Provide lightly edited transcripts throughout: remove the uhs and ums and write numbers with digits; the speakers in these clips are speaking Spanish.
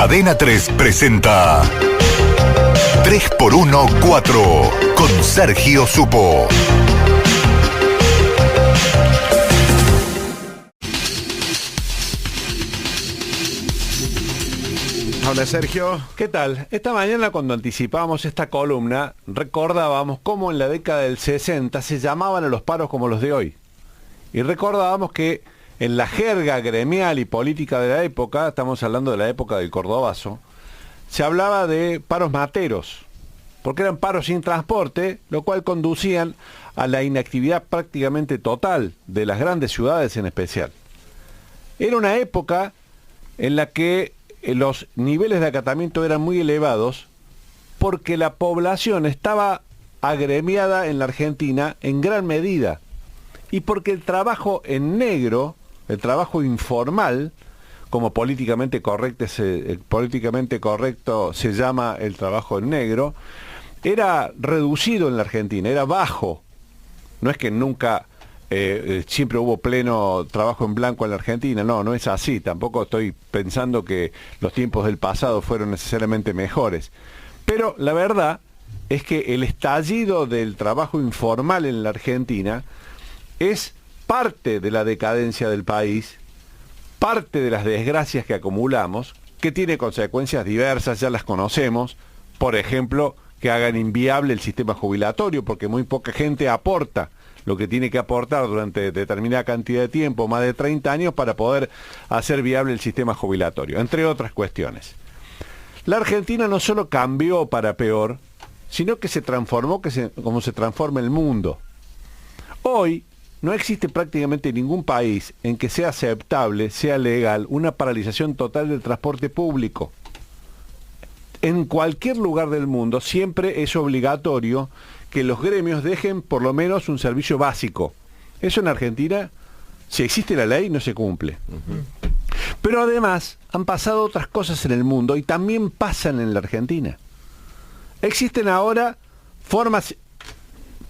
Cadena 3 presenta 3x1-4 con Sergio Supo. Hola Sergio. ¿Qué tal? Esta mañana cuando anticipábamos esta columna recordábamos cómo en la década del 60 se llamaban a los paros como los de hoy. Y recordábamos que en la jerga gremial y política de la época, estamos hablando de la época del Cordobazo, se hablaba de paros materos, porque eran paros sin transporte, lo cual conducían a la inactividad prácticamente total de las grandes ciudades en especial. Era una época en la que los niveles de acatamiento eran muy elevados porque la población estaba agremiada en la Argentina en gran medida y porque el trabajo en negro, el trabajo informal, como políticamente correcto se llama el trabajo en negro, era reducido en la Argentina, era bajo. No es que nunca siempre hubo pleno trabajo en blanco en la Argentina, no es así, tampoco estoy pensando que los tiempos del pasado fueron necesariamente mejores. Pero la verdad es que el estallido del trabajo informal en la Argentina es parte de la decadencia del país, parte de las desgracias que acumulamos, que tiene consecuencias diversas, ya las conocemos, por ejemplo, que hagan inviable el sistema jubilatorio, porque muy poca gente aporta lo que tiene que aportar durante determinada cantidad de tiempo, más de 30 años, para poder hacer viable el sistema jubilatorio, entre otras cuestiones. La Argentina no solo cambió para peor, sino que se transformó como se transforma el mundo. Hoy no existe prácticamente ningún país en que sea aceptable, sea legal, una paralización total del transporte público. En cualquier lugar del mundo siempre es obligatorio que los gremios dejen por lo menos un servicio básico. Eso en Argentina, si existe la ley, no se cumple. Pero además han pasado otras cosas en el mundo y también pasan en la Argentina. Existen ahora formas,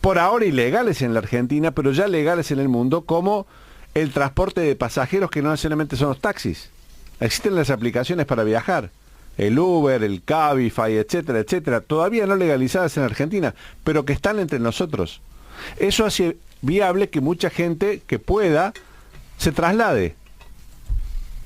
por ahora ilegales en la Argentina, pero ya legales en el mundo, como el transporte de pasajeros, que no necesariamente son los taxis. Existen las aplicaciones para viajar. El Uber, el Cabify, etcétera, etcétera, todavía no legalizadas en Argentina, pero que están entre nosotros. Eso hace viable que mucha gente que pueda se traslade.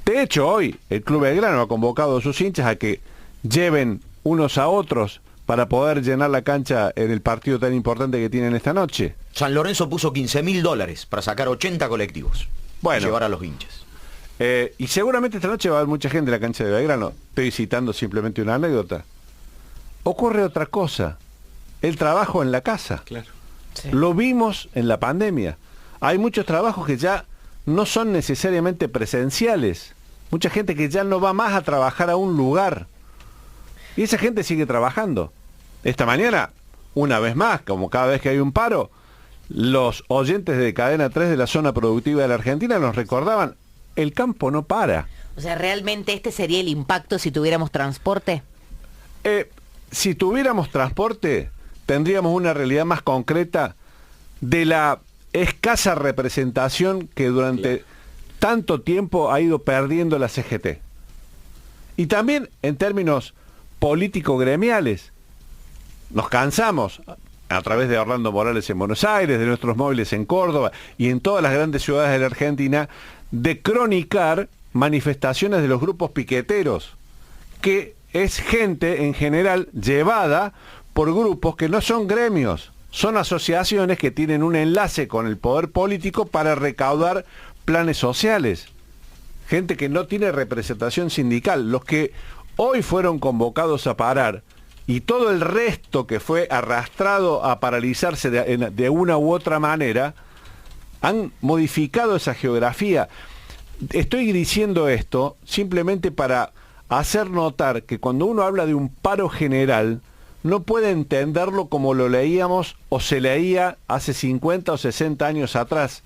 De hecho, hoy el Club Belgrano ha convocado a sus hinchas a que lleven unos a otros para poder llenar la cancha en el partido tan importante que tienen esta noche. San Lorenzo puso $15.000 para sacar 80 colectivos y llevar a los hinchas. Y seguramente esta noche va a haber mucha gente en la cancha de Belgrano. Estoy citando simplemente una anécdota. Ocurre otra cosa. El trabajo en la casa. Claro. Sí. Lo vimos en la pandemia. Hay muchos trabajos que ya no son necesariamente presenciales. Mucha gente que ya no va más a trabajar a un lugar. Y esa gente sigue trabajando. Esta mañana, una vez más, como cada vez que hay un paro, los oyentes de Cadena 3 de la zona productiva de la Argentina nos recordaban: el campo no para. O sea, ¿realmente este sería el impacto si tuviéramos transporte? Si tuviéramos transporte, tendríamos una realidad más concreta de la escasa representación que durante tanto tiempo ha ido perdiendo la CGT. Y también en términos político-gremiales, nos cansamos, a través de Orlando Morales en Buenos Aires, de nuestros móviles en Córdoba y en todas las grandes ciudades de la Argentina, de cronicar manifestaciones de los grupos piqueteros, que es gente en general llevada por grupos que no son gremios, son asociaciones que tienen un enlace con el poder político para recaudar planes sociales. Gente que no tiene representación sindical. Los que hoy fueron convocados a parar y todo el resto que fue arrastrado a paralizarse de una u otra manera, han modificado esa geografía. Estoy diciendo esto simplemente para hacer notar que cuando uno habla de un paro general, no puede entenderlo como lo leíamos o se leía hace 50 o 60 años atrás.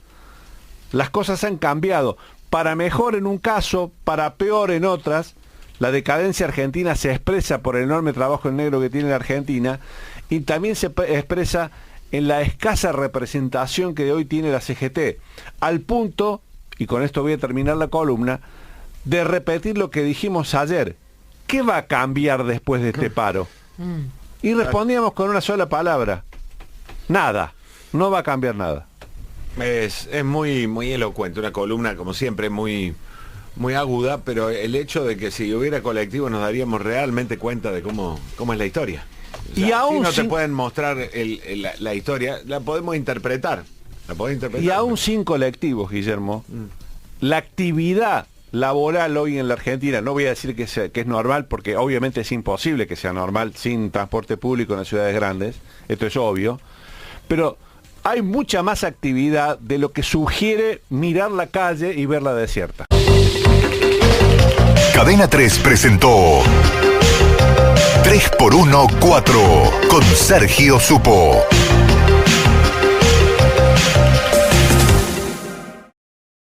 Las cosas han cambiado, para mejor en un caso, para peor en otras. La decadencia argentina se expresa por el enorme trabajo en negro que tiene la Argentina y también se expresa en la escasa representación que hoy tiene la CGT, al punto, y con esto voy a terminar la columna, de repetir lo que dijimos ayer, ¿qué va a cambiar después de este paro? Y respondíamos con una sola palabra. Nada. No va a cambiar nada. Es muy, muy elocuente, una columna como siempre muy, muy aguda, pero el hecho de que si hubiera colectivo nos daríamos realmente cuenta de cómo es la historia. O sea, y aún no te pueden mostrar la historia, la podemos interpretar. Y aún sin colectivos, Guillermo, la actividad laboral hoy en la Argentina, no voy a decir que es normal, porque obviamente es imposible que sea normal sin transporte público en las ciudades grandes, esto es obvio, pero hay mucha más actividad de lo que sugiere mirar la calle y verla desierta. Cadena 3 presentó 3x1 4 con Sergio Supo.